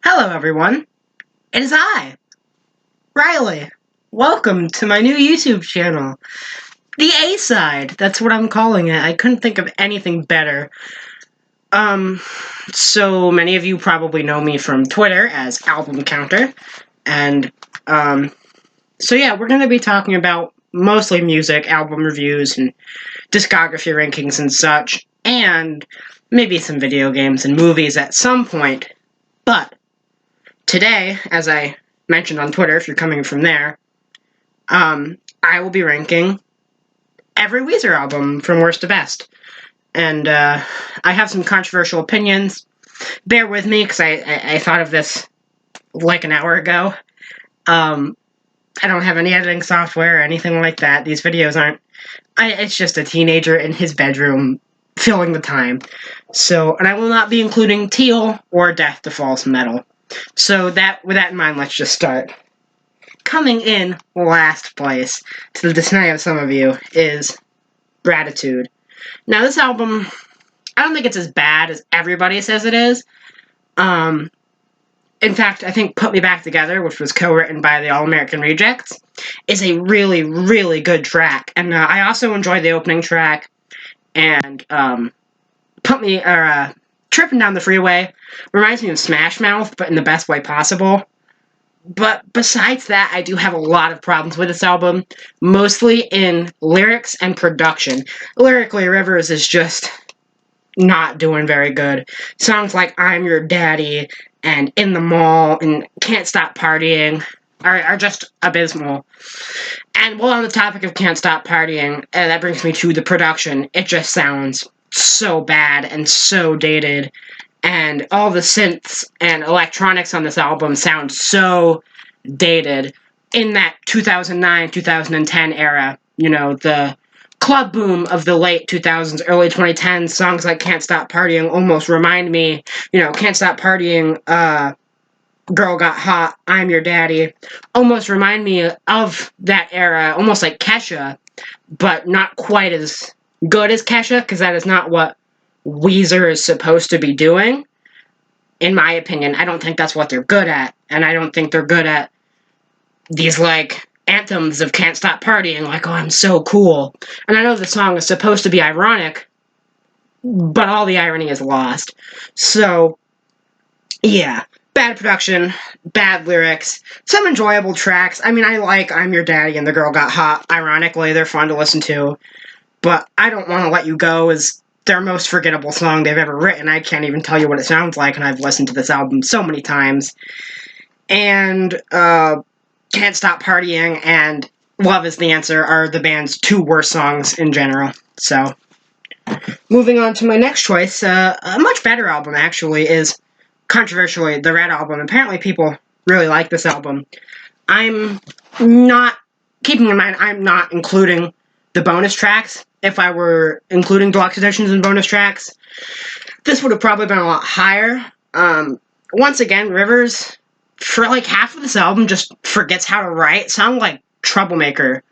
Hello, everyone. It is I, Riley. Welcome to my new YouTube channel. The A-side, that's what I'm calling it. I couldn't think of anything better. So many of you probably know me from Twitter as Album Counter. And, so yeah, we're going to be talking about mostly music, album reviews, and discography rankings and such, and maybe some video games and movies at some point. But today, as I mentioned on Twitter, if you're coming from there, I will be ranking every Weezer album from worst to best. And I have some controversial opinions. Bear with me, because I thought of this like an hour ago. I don't have any editing software or anything like that. These videos aren't... it's just a teenager in his bedroom filling the time. So, and I will not be including Teal or Death to False Metal. So with that in mind, let's just start. Coming in last place, to the dismay of some of you, is Gratitude. Now this album, I don't think it's as bad as everybody says it is. In fact, I think Put Me Back Together, which was co-written by the All-American Rejects, is a really, really good track. And I also enjoyed the opening track, and Tripping Down the Freeway reminds me of Smash Mouth, but in the best way possible. But besides that, I do have a lot of problems with this album, mostly in lyrics and production. Lyrically, Rivers is just not doing very good. Songs like I'm Your Daddy and In the Mall and Can't Stop Partying are just abysmal. And while on the topic of Can't Stop Partying, that brings me to the production. It just sounds so bad and so dated, and all the synths and electronics on this album sound so dated in that 2009-2010 era. You know, the club boom of the late 2000s, early 2010s. Songs like Can't Stop Partying almost remind me, Can't Stop Partying, Girl Got Hot, I'm Your Daddy, almost remind me of that era, almost like Kesha, but not quite as good as Kesha, because that is not what Weezer is supposed to be doing. In my opinion, I don't think that's what they're good at, and I don't think they're good at these, anthems of Can't Stop Partying, like, oh, I'm so cool. And I know the song is supposed to be ironic, but all the irony is lost. So, yeah. Bad production, bad lyrics, some enjoyable tracks. I mean, I like I'm Your Daddy and The Girl Got Hot. Ironically, they're fun to listen to. But I Don't Want to Let You Go is their most forgettable song they've ever written. I can't even tell you what it sounds like, and I've listened to this album so many times. And Can't Stop Partying and Love Is the Answer are the band's two worst songs in general. So, moving on to my next choice, a much better album, actually, is, controversially, the Red Album. Apparently people really like this album. I'm not, keeping in mind, I'm not including the bonus tracks. If I were including deluxe editions and bonus tracks, this would have probably been a lot higher. Once again, Rivers, for half of this album, just forgets how to write. Sound like Troublemaker.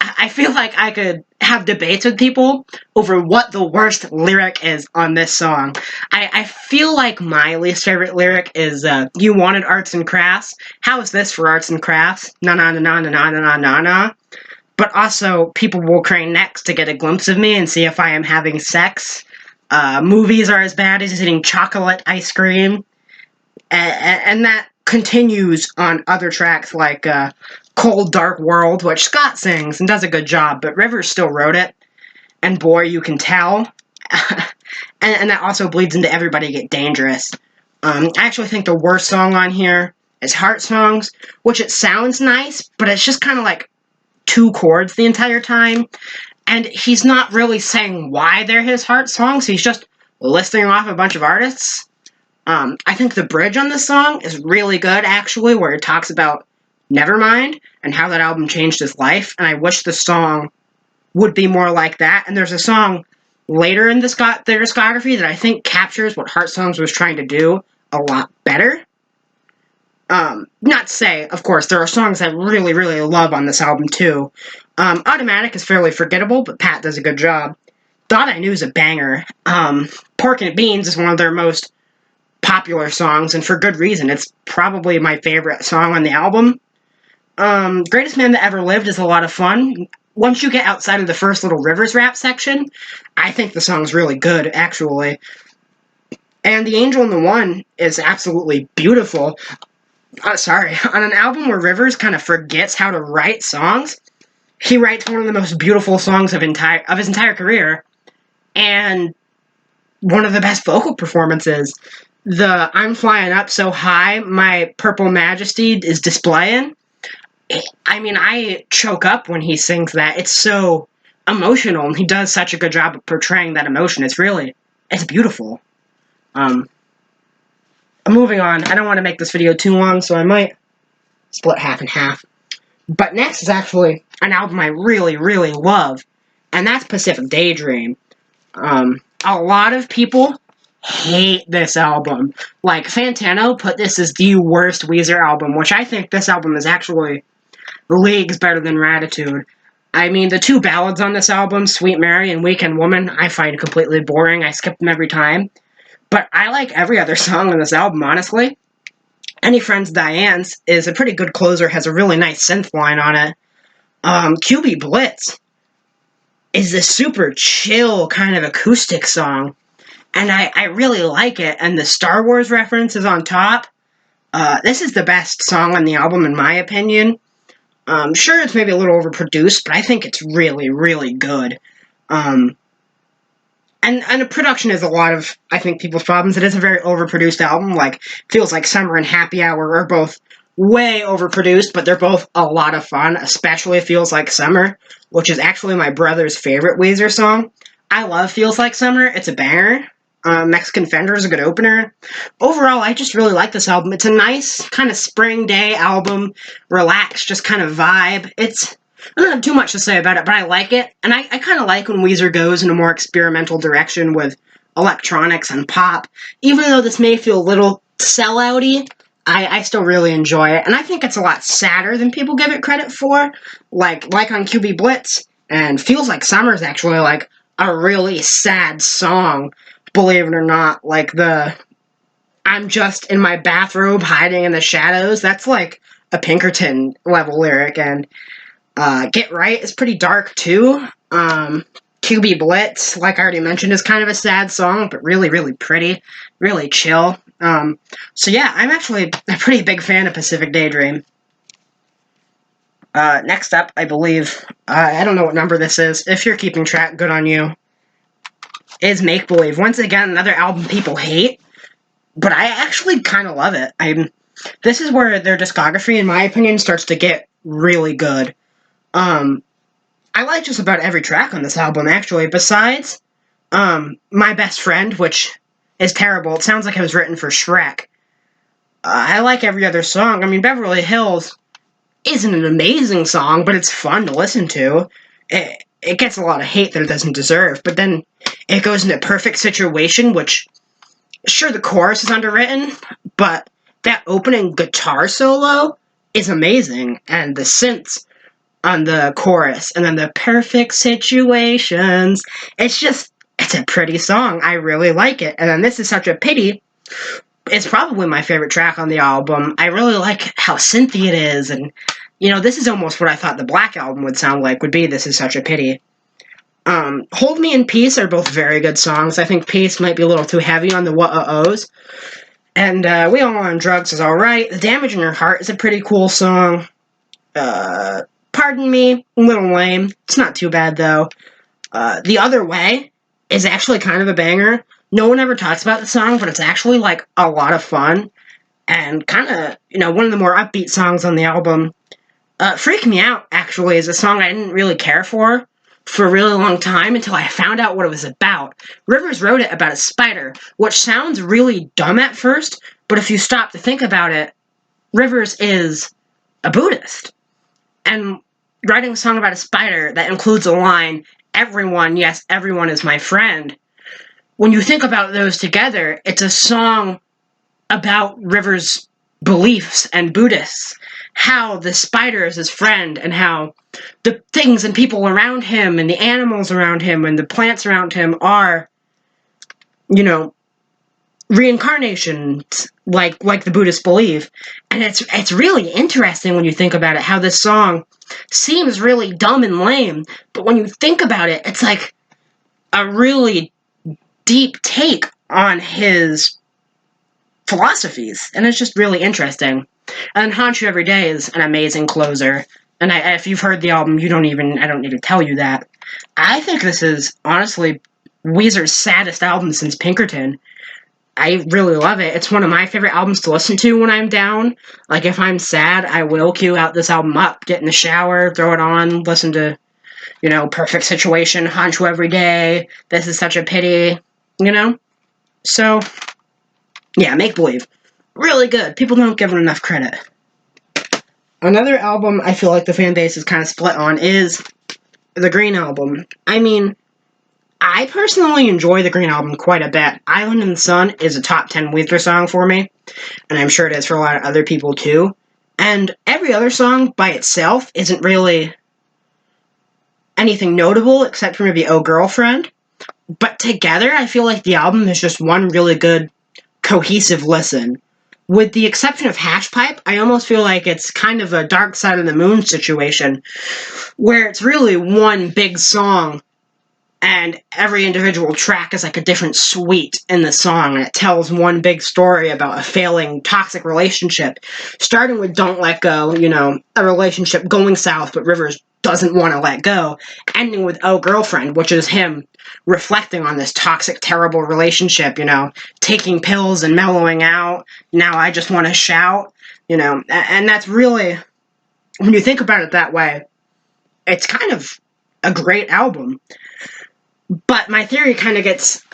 I feel like I could have debates with people over what the worst lyric is on this song. I feel like my least favorite lyric is, you wanted arts and crafts. How is this for arts and crafts? Na na na na na na na na na. But also, people will crane necks to get a glimpse of me and see if I am having sex. Movies are as bad as eating chocolate ice cream. And that continues on other tracks like Cold Dark World, which Scott sings and does a good job, but Rivers still wrote it. And boy, you can tell. and that also bleeds into Everybody Get Dangerous. I actually think the worst song on here is Heart Songs, which it sounds nice, but it's just kind of like two chords the entire time, and he's not really saying why they're his heart songs. He's just listing off a bunch of artists. I think the bridge on this song is really good, actually, where he talks about Nevermind and how that album changed his life, and I wish the song would be more like that. And there's a song later in their discography that I think captures what Heart Songs was trying to do a lot better. Not to say, of course, there are songs I really, really love on this album, too. Automatic is fairly forgettable, but Pat does a good job. Thought I Knew is a banger. Pork and Beans is one of their most popular songs, and for good reason. It's probably my favorite song on the album. Greatest Man That Ever Lived is a lot of fun. Once you get outside of the first little Rivers rap section, I think the song's really good, actually. And The Angel and the One is absolutely beautiful. On an album where Rivers kind of forgets how to write songs, he writes one of the most beautiful songs of his entire career, and one of the best vocal performances. The I'm Flying Up So High, My Purple Majesty is Displaying. I mean, I choke up when he sings that. It's so emotional, and he does such a good job of portraying that emotion. It's beautiful. Moving on, I don't want to make this video too long, so I might split half and half. But next is actually an album I really, really love, and that's Pacific Daydream. A lot of people hate this album. Like, Fantano put this as the worst Weezer album, which I think this album is actually leagues better than Ratitude. I mean, the two ballads on this album, Sweet Mary and Weekend Woman, I find completely boring. I skip them every time. But I like every other song on this album, honestly. Any Friends Diane's is a pretty good closer, has a really nice synth line on it. QB Blitz is this super chill kind of acoustic song, and I really like it, and the Star Wars reference is on top. This is the best song on the album, in my opinion. Sure, it's maybe a little overproduced, but I think it's really, really good. And the production is a lot of, I think, people's problems. It is a very overproduced album. Like, feels like Summer and Happy Hour are both way overproduced, but they're both a lot of fun, especially Feels Like Summer, which is actually my brother's favorite Weezer song. I love Feels Like Summer. It's a banger. Mexican Fender is a good opener. Overall, I just really like this album. It's a nice kind of spring day album, relaxed, just kind of vibe. I don't have too much to say about it, but I like it. And I kind of like when Weezer goes in a more experimental direction with electronics and pop. Even though this may feel a little sellout-y, I still really enjoy it. And I think it's a lot sadder than people give it credit for. Like on QB Blitz, and Feels Like Summer is actually like a really sad song, believe it or not. Like I'm just in my bathrobe hiding in the shadows. That's like a Pinkerton level lyric, and Get Right is pretty dark, too. QB Blitz, like I already mentioned, is kind of a sad song, but really, really pretty. Really chill. So yeah, I'm actually a pretty big fan of Pacific Daydream. Next up, I believe, I don't know what number this is. If you're keeping track, good on you. Is Make Believe. Once again, another album people hate, but I actually kind of love it. This is where their discography, in my opinion, starts to get really good. I like just about every track on this album, actually, besides, My Best Friend, which is terrible. It sounds like it was written for Shrek. I like every other song. I mean, Beverly Hills isn't an amazing song, but it's fun to listen to. It gets a lot of hate that it doesn't deserve, but then it goes into Perfect Situation, which, sure, the chorus is underwritten, but that opening guitar solo is amazing, and the synths on the chorus, and then the Perfect Situations. It's a pretty song. I really like it. And then This Is Such a Pity. It's probably my favorite track on the album. I really like how synthy it is, and, this is almost what I thought the Black Album would sound like, would be This Is Such a Pity. Hold Me in Peace are both very good songs. I think Peace might be a little too heavy on the what-oh-ohs. And We All On Drugs is alright. The Damage in Your Heart is a pretty cool song. Pardon Me, a little lame. It's not too bad, though. The Other Way is actually kind of a banger. No one ever talks about the song, but it's actually, like, a lot of fun. And kind of, one of the more upbeat songs on the album. Freak Me Out, actually, is a song I didn't really care for a really long time until I found out what it was about. Rivers wrote it about a spider, which sounds really dumb at first, but if you stop to think about it, Rivers is a Buddhist. And writing a song about a spider that includes a line, everyone, yes, everyone is my friend. When you think about those together, it's a song about Rivers' beliefs and Buddhists. How the spider is his friend, and how the things and people around him, and the animals around him, and the plants around him are, reincarnations, like the Buddhists believe. And it's really interesting when you think about it, how this song seems really dumb and lame, but when you think about it, it's like a really deep take on his philosophies, and it's just really interesting. And Haunt You Every Day is an amazing closer. And if you've heard the album, I don't need to tell you that. I think this is, honestly, Weezer's saddest album since Pinkerton. I really love it. It's one of my favorite albums to listen to when I'm down. Like, if I'm sad, I will cue out this album up, get in the shower, throw it on, listen to, Perfect Situation, Haunt You Every Day, This Is Such a Pity, So, yeah, Make Believe. Really good. People don't give it enough credit. Another album I feel like the fan base is kind of split on is the Green Album. I mean, I personally enjoy the Green Album quite a bit. Island in the Sun is a top 10 Weezer song for me, and I'm sure it is for a lot of other people too. And every other song by itself isn't really anything notable except for maybe Oh Girlfriend. But together, I feel like the album is just one really good, cohesive listen. With the exception of Hash Pipe, I almost feel like it's kind of a Dark Side of the Moon situation, where it's really one big song, and every individual track is like a different suite in the song, and it tells one big story about a failing toxic relationship, starting with Don't Let Go, a relationship going south, but Rivers doesn't want to let go, ending with Oh Girlfriend, which is him reflecting on this toxic, terrible relationship, taking pills and mellowing out. Now I just want to shout, and that's really, when you think about it that way, it's kind of a great album. But my theory kind of gets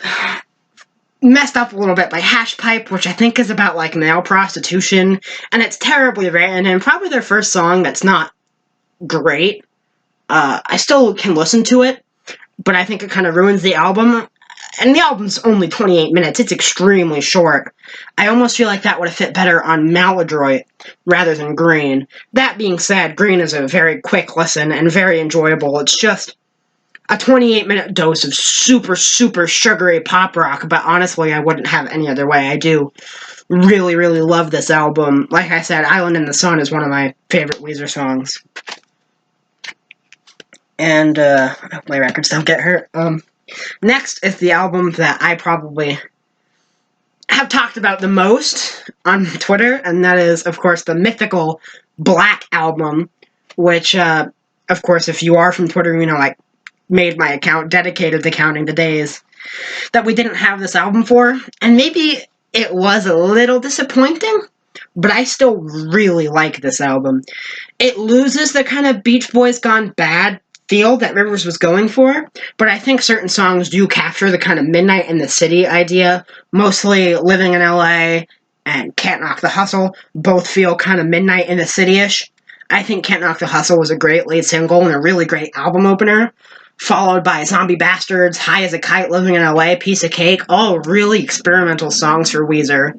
messed up a little bit by Hash Pipe, which I think is about, like, male prostitution, and it's terribly written, and probably their first song that's not great. I still can listen to it, but I think it kind of ruins the album, and the album's only 28 minutes. It's extremely short. I almost feel like that would have fit better on Maladroit rather than Green. That being said, Green is a very quick listen and very enjoyable. It's just a 28-minute dose of super, super sugary pop rock, but honestly, I wouldn't have it any other way. I do really, really love this album. Like I said, Island in the Sun is one of my favorite Weezer songs. And, I hope my records don't get hurt. Next is the album that I probably have talked about the most on Twitter, and that is, of course, the mythical Black Album, which, of course, if you are from Twitter, made my account dedicated to counting the days that we didn't have this album for, and maybe it was a little disappointing, but I still really like this album. It loses the kind of Beach Boys Gone Bad feel that Rivers was going for, but I think certain songs do capture the kind of Midnight in the City idea. Mostly Living in LA and Can't Knock the Hustle both feel kind of Midnight in the City-ish. I think Can't Knock the Hustle was a great lead single and a really great album opener, followed by Zombie Bastards, High as a Kite, Living in LA, Piece of Cake, all really experimental songs for Weezer,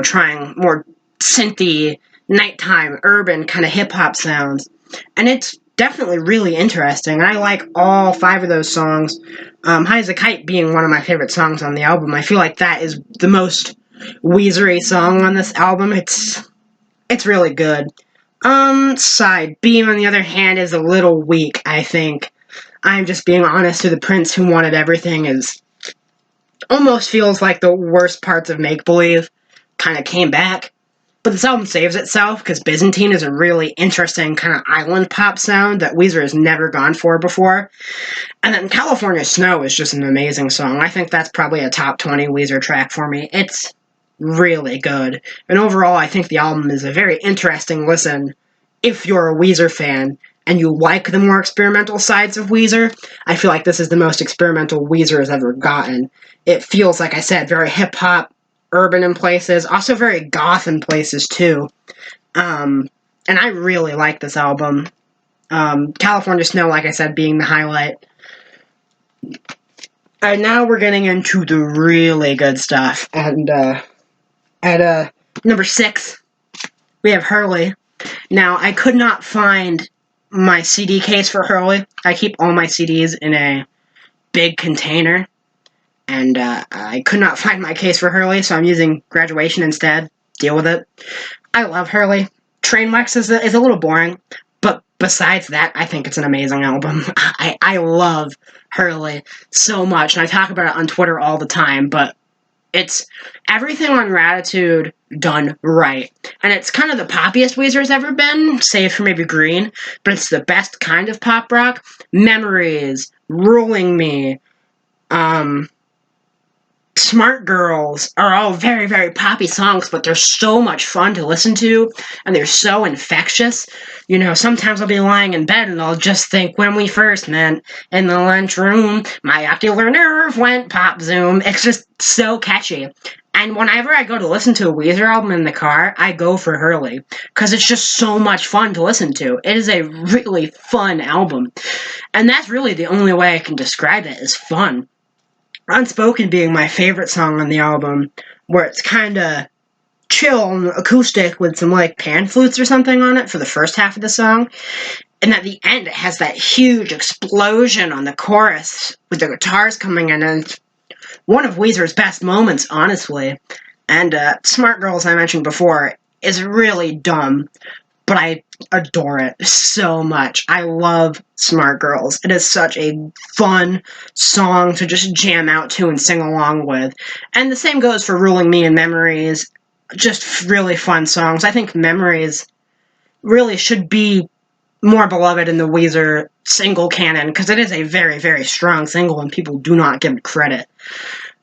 trying more synthy, nighttime, urban kind of hip-hop sounds. And it's definitely really interesting. I like all 5 of those songs. High as a Kite being one of my favorite songs on the album. I feel like that is the most Weezer-y song on this album. It's really good. Side Beam, on the other hand, is a little weak, I think. I'm just being honest, to the Prince Who Wanted Everything is almost feels like the worst parts of Make Believe kind of came back. But this album saves itself because Byzantine is a really interesting kind of island pop sound that Weezer has never gone for before. And then California Snow is just an amazing song. I think that's probably a top 20 Weezer track for me. It's really good. And overall, I think the album is a very interesting listen if you're a Weezer fan and you like the more experimental sides of Weezer. I feel like this is the most experimental Weezer has ever gotten. It feels, like I said, very hip-hop, urban in places, also very goth in places too. And I really like this album. California Snow, like I said, being the highlight. And now we're getting into the really good stuff. And at number 6, we have Hurley. Now, I could not find my CD case for Hurley. I keep all my CDs in a big container. and I could not find my case for Hurley, so I'm using Graduation instead. Deal with it. I love Hurley. Trainwrecks is a little boring, but besides that, I think it's an amazing album. I love Hurley so much, and I talk about it on Twitter all the time, but it's everything on Raditude done right. And it's kind of the poppiest Weezer's ever been, save for maybe Green, but it's the best kind of pop rock. Memories, Ruling Me, Smart Girls are all very, very poppy songs, but they're so much fun to listen to, and they're so infectious. You know, sometimes I'll be lying in bed and I'll just think, when we first met in the lunchroom, my ocular nerve went pop zoom. It's just so catchy. And whenever I go to listen to a Weezer album in the car, I go for Hurley, because it's just so much fun to listen to. It is a really fun album. And that's really the only way I can describe it, is fun. Unspoken being my favorite song on the album, where it's kind of chill and acoustic with some like pan flutes or something on it for the first half of the song. And at the end, it has that huge explosion on the chorus with the guitars coming in, and it's one of Weezer's best moments, honestly. And Smart Girls, I mentioned before, is really dumb, but I adore it so much. I love Smart Girls. It is such a fun song to just jam out to and sing along with. And the same goes for Ruling Me and Memories. Just really fun songs. I think Memories really should be more beloved in the Weezer single canon, because it is a very, very strong single and people do not give it credit.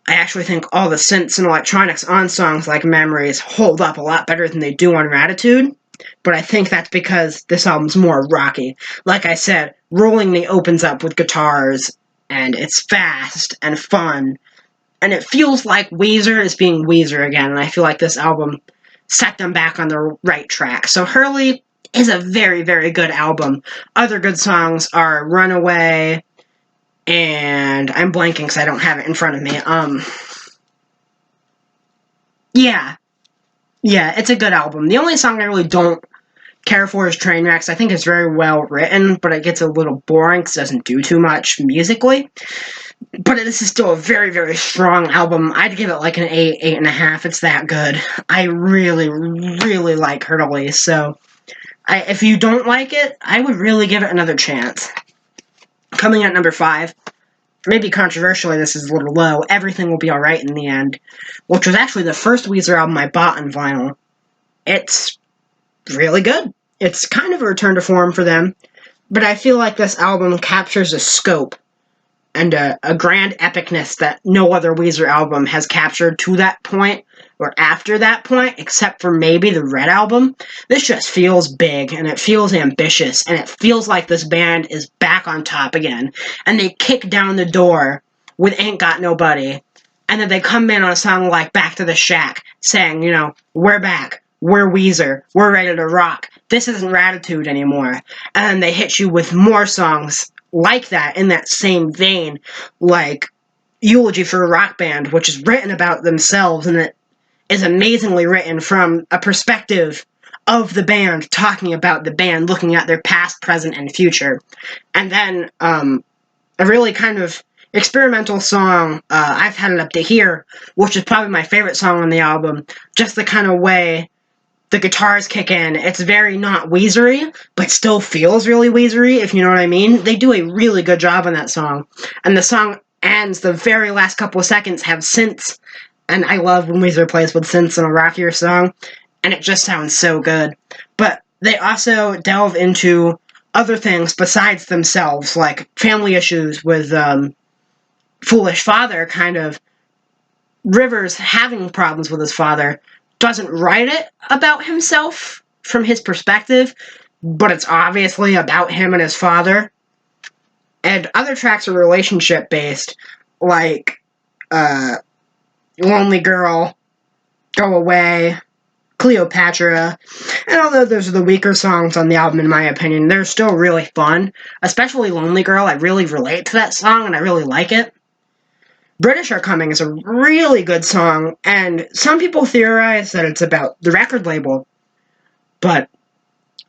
I actually think all the synths and electronics on songs like Memories hold up a lot better than they do on Raditude. But I think that's because this album's more rocky. Like I said, Ruling Me opens up with guitars, and it's fast and fun, and it feels like Weezer is being Weezer again, and I feel like this album set them back on the right track. So Hurley is a very, very good album. Other good songs are Runaway, and I'm blanking because I don't have it in front of me. Yeah, it's a good album. The only song I really don't care for is Trainwrecks. I think it's very well written, but it gets a little boring because it doesn't do too much musically. But this is still a very, very strong album. I'd give it like an 8, 8.5. It's that good. I really, really like Hurley, so if you don't like it, I would really give it another chance. Coming at number 5, maybe controversially, this is a little low, Everything Will Be Alright in the End, which was actually the first Weezer album I bought on vinyl. It's really good. It's kind of a return to form for them, but I feel like this album captures a scope and a grand epicness that no other Weezer album has captured to that point, or after that point, except for maybe the Red album. This just feels big, and it feels ambitious, and it feels like this band is back on top again, and they kick down the door with Ain't Got Nobody, and then they come in on a song like Back to the Shack, saying, you know, we're back, we're Weezer, we're ready to rock, this isn't Raditude anymore, and then they hit you with more songs like that, in that same vein, like Eulogy for a Rock Band, which is written about themselves, and it is amazingly written from a perspective of the band, talking about the band, looking at their past, present, and future. And then, a really kind of experimental song, I've Had It Up to Here, which is probably my favorite song on the album, just the kind of way the guitars kick in. It's very not Weezery, but still feels really Weezery, if you know what I mean. They do a really good job on that song. And the song ends, the very last couple of seconds have synths, and I love when Weezer plays with synths in a rockier song, and it just sounds so good. But they also delve into other things besides themselves, like family issues with Foolish Father, kind of. Rivers having problems with his father doesn't write it about himself from his perspective, but it's obviously about him and his father. And other tracks are relationship based, like Lonely Girl, Go Away, Cleopatra. And although those are the weaker songs on the album, in my opinion, they're still really fun. Especially Lonely Girl, I really relate to that song and I really like it. British Are Coming is a really good song, and some people theorize that it's about the record label, but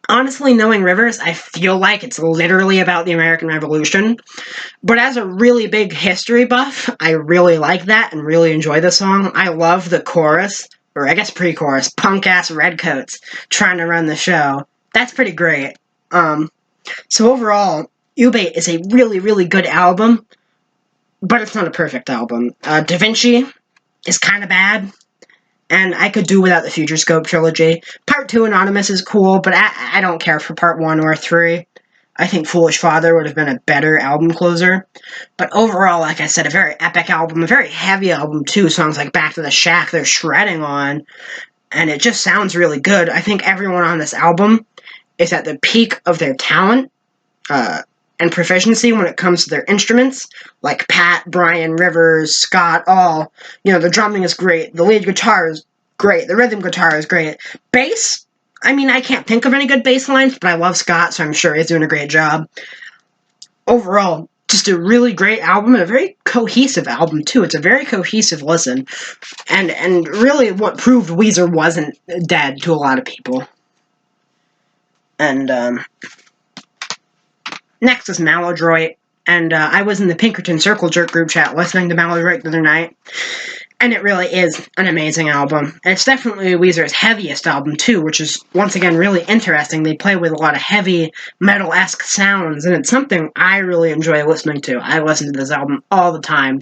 Honestly, knowing Rivers, I feel like it's literally about the American Revolution. But as a really big history buff, I really like that and really enjoy the song. I love the chorus, or I guess pre-chorus, punk-ass redcoats trying to run the show. That's pretty great. So overall, Ube is a really, really good album, but it's not a perfect album. Da Vinci is kind of bad, and I could do without the Future Scope trilogy. Part 2 Anonymous is cool, but I don't care for Part 1 or 3. I think Foolish Father would have been a better album closer. But overall, like I said, a very epic album, a very heavy album too. Songs like Back to the Shack, they're shredding on, and it just sounds really good. I think everyone on this album is at the peak of their talent and proficiency when it comes to their instruments, like Pat, Brian, Rivers, Scott, all. The drumming is great, the lead guitar is great, the rhythm guitar is great. Bass, I mean, I can't think of any good bass lines, but I love Scott, so I'm sure he's doing a great job. Overall, just a really great album, and a very cohesive album, too. It's a very cohesive listen, and really what proved Weezer wasn't dead to a lot of people. And, next is Maladroit, and I was in the Pinkerton Circle Jerk group chat listening to Maladroit the other night, and it really is an amazing album. And it's definitely Weezer's heaviest album, too, which is, once again, really interesting. They play with a lot of heavy, metal-esque sounds, and it's something I really enjoy listening to. I listen to this album all the time.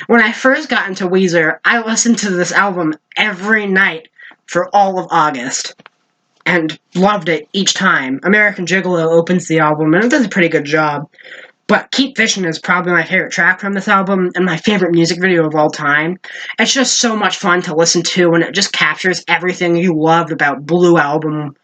When I first got into Weezer, I listened to this album every night for all of August, and loved it each time. American Gigolo opens the album, and it does a pretty good job. But Keep Fishin' is probably my favorite track from this album, and my favorite music video of all time. It's just so much fun to listen to, and it just captures everything you loved about Blue Album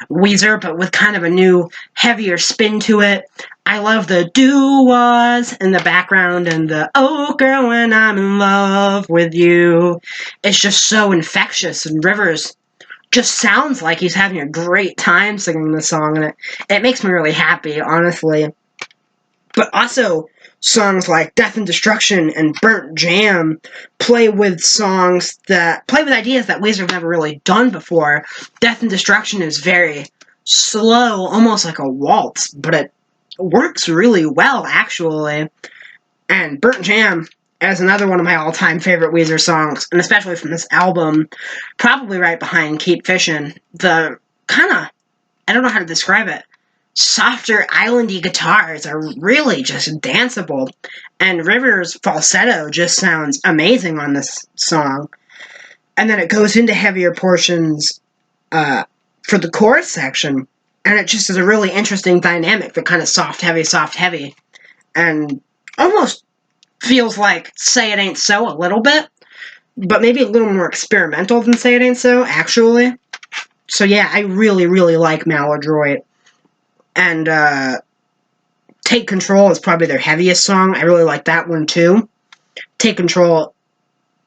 Weezer, but with kind of a new, heavier spin to it. I love the do-was in the background, and the oh girl when I'm in love with you. It's just so infectious, and Rivers just sounds like he's having a great time singing this song, and it makes me really happy, honestly. But also, songs like Death and Destruction and Burnt Jam play with ideas that Weezer never really done before. Death and Destruction is very slow, almost like a waltz, but it works really well, actually. And Burnt Jam is another one of my all-time favorite Weezer songs, and especially from this album, probably right behind Keep Fishin'. The kind of, I don't know how to describe it, softer islandy guitars are really just danceable, and Rivers' falsetto just sounds amazing on this song. And then it goes into heavier portions for the chorus section, and it just is a really interesting dynamic, the kind of soft, heavy, and almost feels like Say It Ain't So a little bit, but maybe a little more experimental than Say It Ain't So, actually. So yeah, I really, really like Maladroit. And Take Control is probably their heaviest song. I really like that one, too. Take Control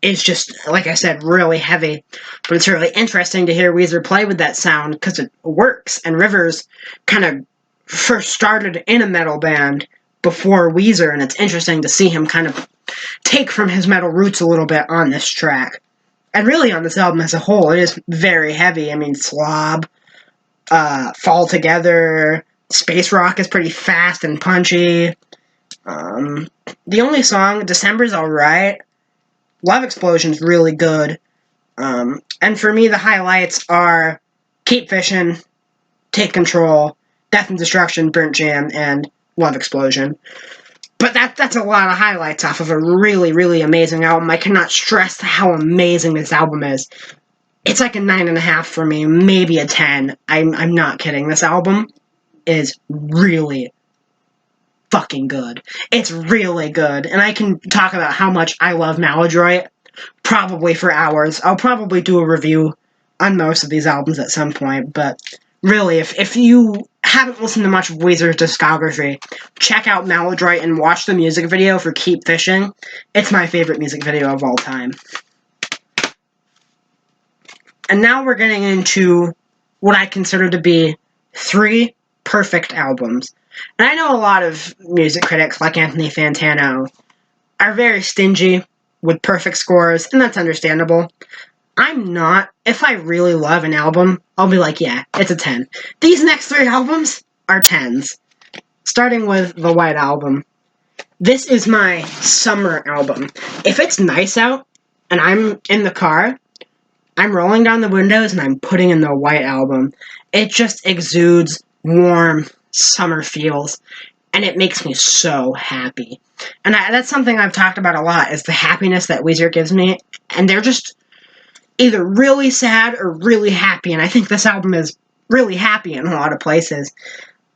is just, like I said, really heavy. But it's really interesting to hear Weezer play with that sound, because it works. And Rivers kind of first started in a metal band before Weezer, and it's interesting to see him kind of take from his metal roots a little bit on this track. And really on this album as a whole, it is very heavy. I mean, Slob, Fall Together, Space Rock is pretty fast and punchy. The only song, December's alright. Love Explosion's really good. And for me, the highlights are Keep Fishin', Take Control, Death and Destruction, Burnt Jam, and Love Explosion. But that's a lot of highlights off of a really, really amazing album. I cannot stress how amazing this album is. It's like a 9.5 for me, maybe a 10. I'm not kidding. This album is really fucking good. It's really good. And I can talk about how much I love Maladroit probably for hours. I'll probably do a review on most of these albums at some point, but really, if you haven't listened to much of Weezer's discography, check out Maladroit and watch the music video for Keep Fishin'. It's my favorite music video of all time. And now we're getting into what I consider to be 3 perfect albums. And I know a lot of music critics, like Anthony Fantano, are very stingy with perfect scores, and that's understandable. I'm not. If I really love an album, I'll be like, yeah, it's a 10. These next 3 albums are 10s. Starting with the White Album. This is my summer album. If it's nice out and I'm in the car, I'm rolling down the windows and I'm putting in the White Album. It just exudes warm summer feels, and it makes me so happy. And that's something I've talked about a lot, is the happiness that Weezer gives me, and they're just either really sad or really happy, and I think this album is really happy in a lot of places.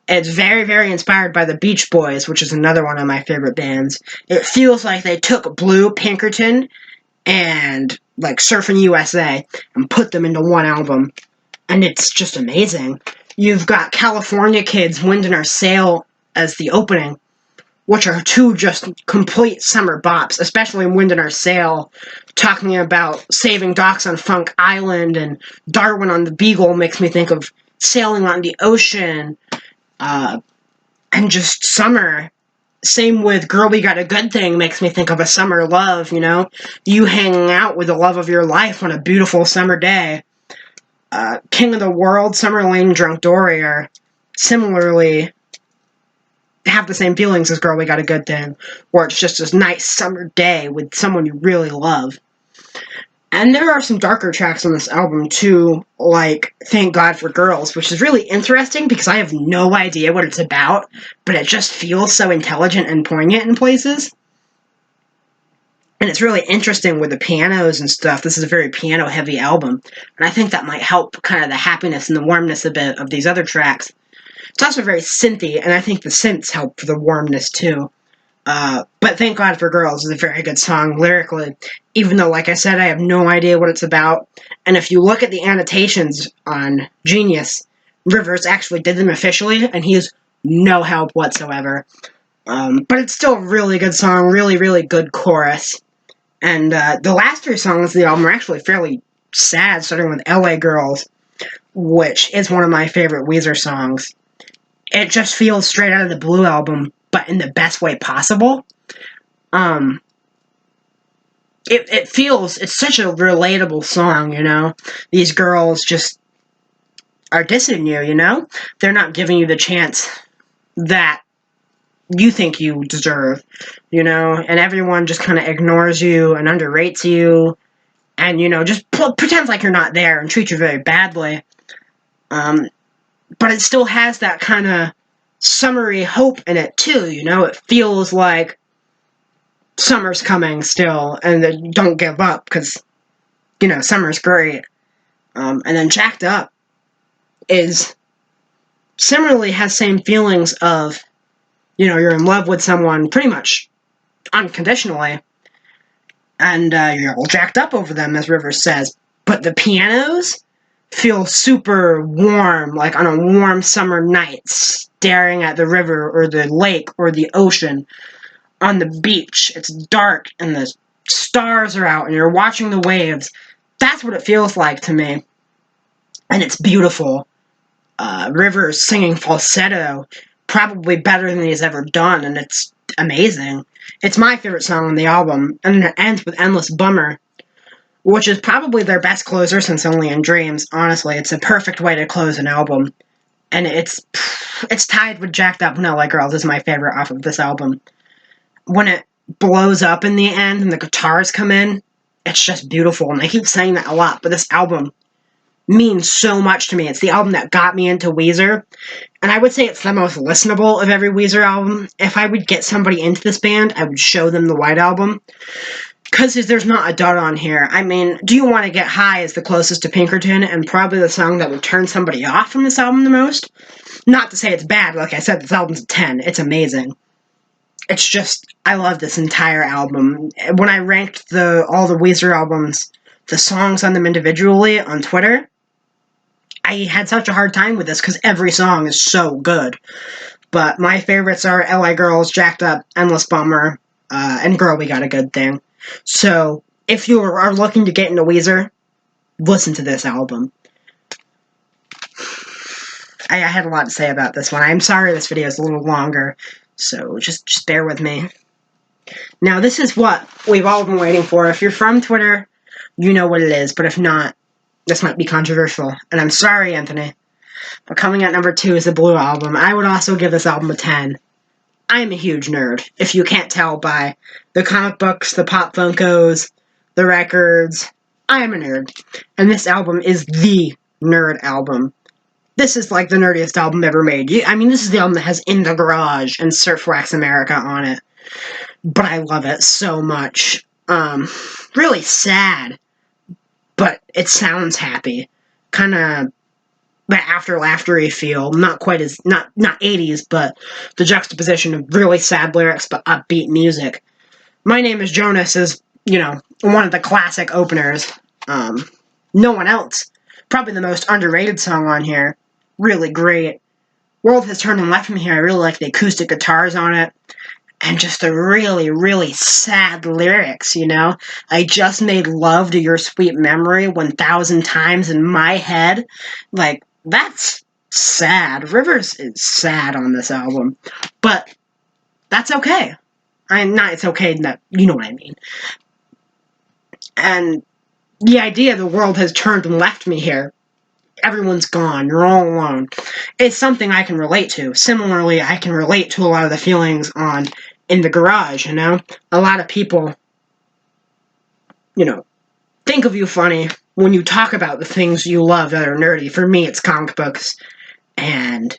It's very, very inspired by the Beach Boys, which is another one of my favorite bands. It feels like they took Blue, Pinkerton, and like Surfing USA and put them into one album, and it's just amazing. You've got California Kids, Wind in Our Sail as the opening, which are 2 just complete summer bops, especially Wind in Our Sail, talking about saving docks on Funk Island, and Darwin on the Beagle makes me think of sailing on the ocean, and just summer. Same with Girl We Got a Good Thing makes me think of a summer love, you know? You hanging out with the love of your life on a beautiful summer day. King of the World, Summer Lane, Drunk Dory are similarly have the same feelings as Girl We Got a Good Thing, where it's just a nice summer day with someone you really love. And there are some darker tracks on this album, too, like Thank God for Girls, which is really interesting because I have no idea what it's about, but it just feels so intelligent and poignant in places. And it's really interesting with the pianos and stuff. This is a very piano-heavy album, and I think that might help kind of the happiness and the warmness a bit of these other tracks. It's also very synthy, and I think the synths help for the warmness, too. But Thank God for Girls is a very good song lyrically, even though, like I said, I have no idea what it's about. And if you look at the annotations on Genius, Rivers actually did them officially, and he has no help whatsoever. But it's still a really good song, really, really good chorus. And the last 3 songs of the album are actually fairly sad, starting with LA Girls, which is one of my favorite Weezer songs. It just feels straight out of the Blue Album, but in the best way possible. It feels, it's such a relatable song, you know? These girls just are dissing you, you know? They're not giving you the chance that you think you deserve, you know? And everyone just kind of ignores you and underrates you, and, you know, just pretends like you're not there and treats you very badly. But it still has that kind of summery hope in it, too, you know? It feels like summer's coming still, and don't give up, because, you know, summer's great. And then Jacked Up is similarly has same feelings of, you know, you're in love with someone pretty much unconditionally, and you're all jacked up over them, as Rivers says. But the pianos feel super warm, like on a warm summer night, staring at the river or the lake or the ocean. On the beach, it's dark and the stars are out and you're watching the waves. That's what it feels like to me. And it's beautiful. Rivers singing falsetto, probably better than he's ever done, and it's amazing. It's my favorite song on the album, and it ends with Endless Bummer, which is probably their best closer since Only in Dreams. Honestly, it's a perfect way to close an album. And it's tied with Jacked Up and LA Girls is my favorite off of this album. When it blows up in the end and the guitars come in, it's just beautiful. And I keep saying that a lot, but this album means so much to me. It's the album that got me into Weezer, and I would say it's the most listenable of every Weezer album. If I would get somebody into this band, I would show them the White Album, because there's not a dud on here. I mean, Do You Want to Get High is the closest to Pinkerton, and probably the song that would turn somebody off from this album the most. Not to say it's bad, like I said, this album's a 10. It's amazing. It's just, I love this entire album. When I ranked all the Weezer albums, the songs on them individually on Twitter, I had such a hard time with this because every song is so good. But my favorites are LA Girls, Jacked Up, Endless Bummer, and Girl We Got a Good Thing. So, if you are looking to get into Weezer, listen to this album. I had a lot to say about this one. I'm sorry this video is a little longer, so just bear with me. Now, this is what we've all been waiting for. If you're from Twitter, you know what it is, but if not, this might be controversial. And I'm sorry, Anthony. But coming at number 2 is the Blue Album. I would also give this album a 10. I'm a huge nerd, if you can't tell by the comic books, the pop Funkos, the records. I am a nerd. And this album is the nerd album. This is like the nerdiest album ever made. I mean, this is the album that has In the Garage and Surf Wax America on it. But I love it so much. Really sad, but it sounds happy. Kind of that after laughter-y feel. Not quite as, not 80s, but the juxtaposition of really sad lyrics but upbeat music. My Name is Jonas is, one of the classic openers. No One Else. Probably the most underrated song on here. Really great. World Has Turned and Left Me Here. I really like the acoustic guitars on it. And just the really, really sad lyrics, I just made love to your sweet memory 1,000 times in my head. Like, that's sad. Rivers is sad on this album. But that's okay. It's okay, that, you know what I mean. And the idea the world has turned and left me here, everyone's gone, you're all alone, it's something I can relate to. Similarly, I can relate to a lot of the feelings on In the Garage, A lot of people, think of you funny when you talk about the things you love that are nerdy. For me, it's comic books, and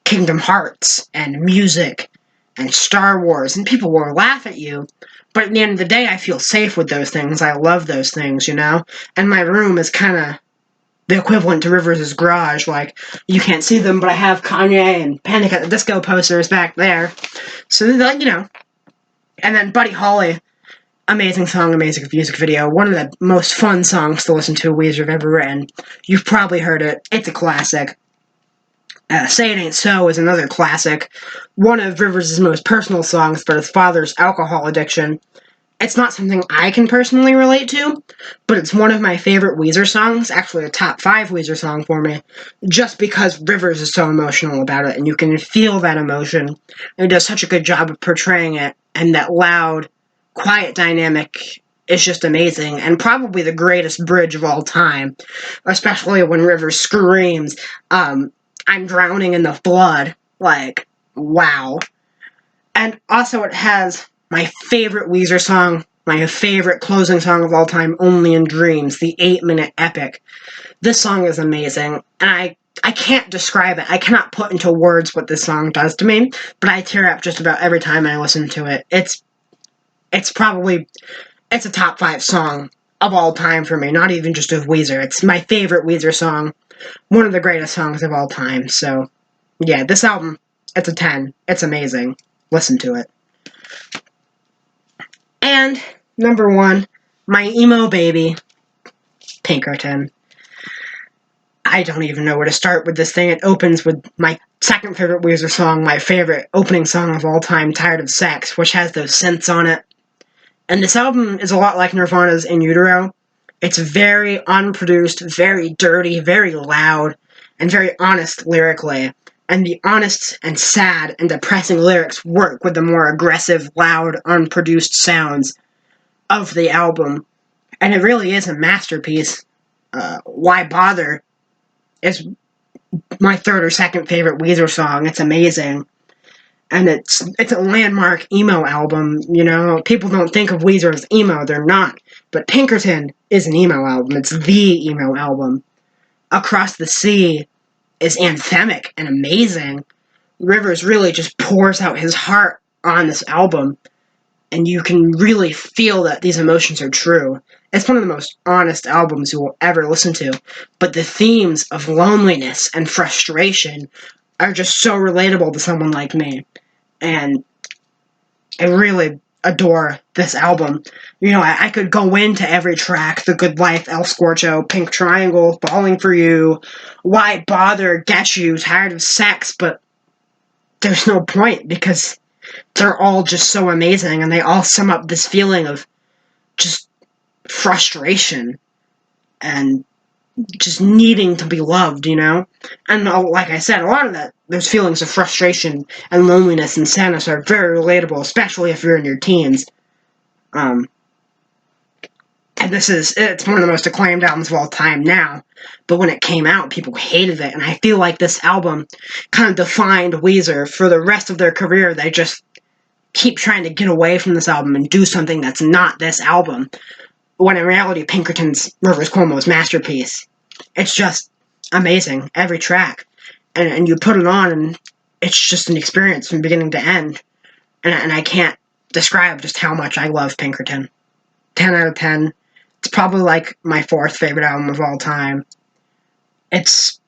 Kingdom Hearts, and music, and Star Wars, and people will laugh at you, but at the end of the day, I feel safe with those things. I love those things, And my room is kind of the equivalent to Rivers' garage. Like, you can't see them, but I have Kanye and Panic at the Disco posters back there. So, And then Buddy Holly, amazing song, amazing music video. One of the most fun songs to listen to Weezer have ever written. You've probably heard it. It's a classic. Say It Ain't So is another classic. One of Rivers' most personal songs for his father's alcohol addiction. It's not something I can personally relate to, but it's one of my favorite Weezer songs, actually a top 5 Weezer song for me, just because Rivers is so emotional about it, and you can feel that emotion, and he does such a good job of portraying it, and that loud, quiet dynamic is just amazing, and probably the greatest bridge of all time, especially when Rivers screams, I'm drowning in the blood, like, wow. And also it has my favorite Weezer song, my favorite closing song of all time, Only in Dreams, the 8-minute epic. This song is amazing, and I can't describe it. I cannot put into words what this song does to me, but I tear up just about every time I listen to it. It's a top 5 song of all time for me, not even just of Weezer. It's my favorite Weezer song, one of the greatest songs of all time. So, yeah, this album, it's a 10. It's amazing. Listen to it. And, number 1, my emo baby, Pinkerton. I don't even know where to start with this thing. It opens with my second favorite Weezer song, my favorite opening song of all time, Tired of Sex, which has those synths on it. And this album is a lot like Nirvana's In Utero. It's very unproduced, very dirty, very loud, and very honest lyrically. And the honest and sad and depressing lyrics work with the more aggressive, loud, unproduced sounds of the album. And it really is a masterpiece. Why Bother is my third or second favorite Weezer song. It's amazing. And it's a landmark emo album, People don't think of Weezer as emo, they're not. But Pinkerton is an emo album. It's the emo album. Across the Sea is anthemic and amazing. Rivers really just pours out his heart on this album, and you can really feel that these emotions are true. It's one of the most honest albums you will ever listen to, but the themes of loneliness and frustration are just so relatable to someone like me, and I really adore this album. I could go into every track: The Good Life, El Scorcho, Pink Triangle, Falling for You, Why Bother, Get You, Tired of Sex, but there's no point because they're all just so amazing, and they all sum up this feeling of just frustration and just needing to be loved, And like I said, a lot of those feelings of frustration and loneliness and sadness are very relatable, especially if you're in your teens. and it's one of the most acclaimed albums of all time now, but when it came out, people hated it, and I feel like this album kind of defined Weezer for the rest of their career. They just keep trying to get away from this album and do something that's not this album, when in reality, Pinkerton's Rivers Cuomo's masterpiece. It's just amazing, every track, and you put it on, and it's just an experience from beginning to end, and I can't describe just how much I love Pinkerton. 10 out of 10. It's probably like my fourth favorite album of all time. It's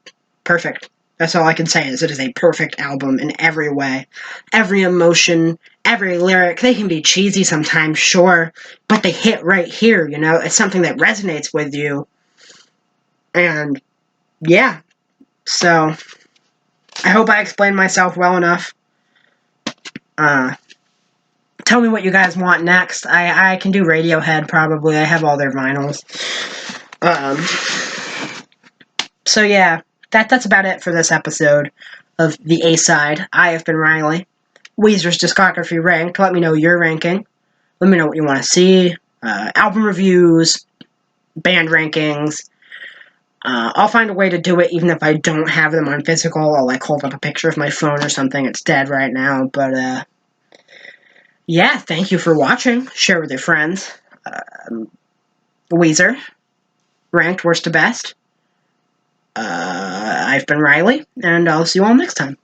perfect. That's all I can say, is it is a perfect album in every way. Every emotion, every lyric. They can be cheesy sometimes, sure, but they hit right here, you know? It's something that resonates with you. And, yeah. So, I hope I explained myself well enough. Tell me what you guys want next. I can do Radiohead, probably. I have all their vinyls. So yeah, that's about it for this episode of the A-Side. I have been Riley. Weezer's discography ranked. Let me know your ranking. Let me know what you want to see. Album reviews, band rankings. I'll find a way to do it even if I don't have them on physical. I'll like hold up a picture of my phone or something. It's dead right now, but yeah, thank you for watching. Share with your friends. Weezer, ranked worst to best. I've been Riley, and I'll see you all next time.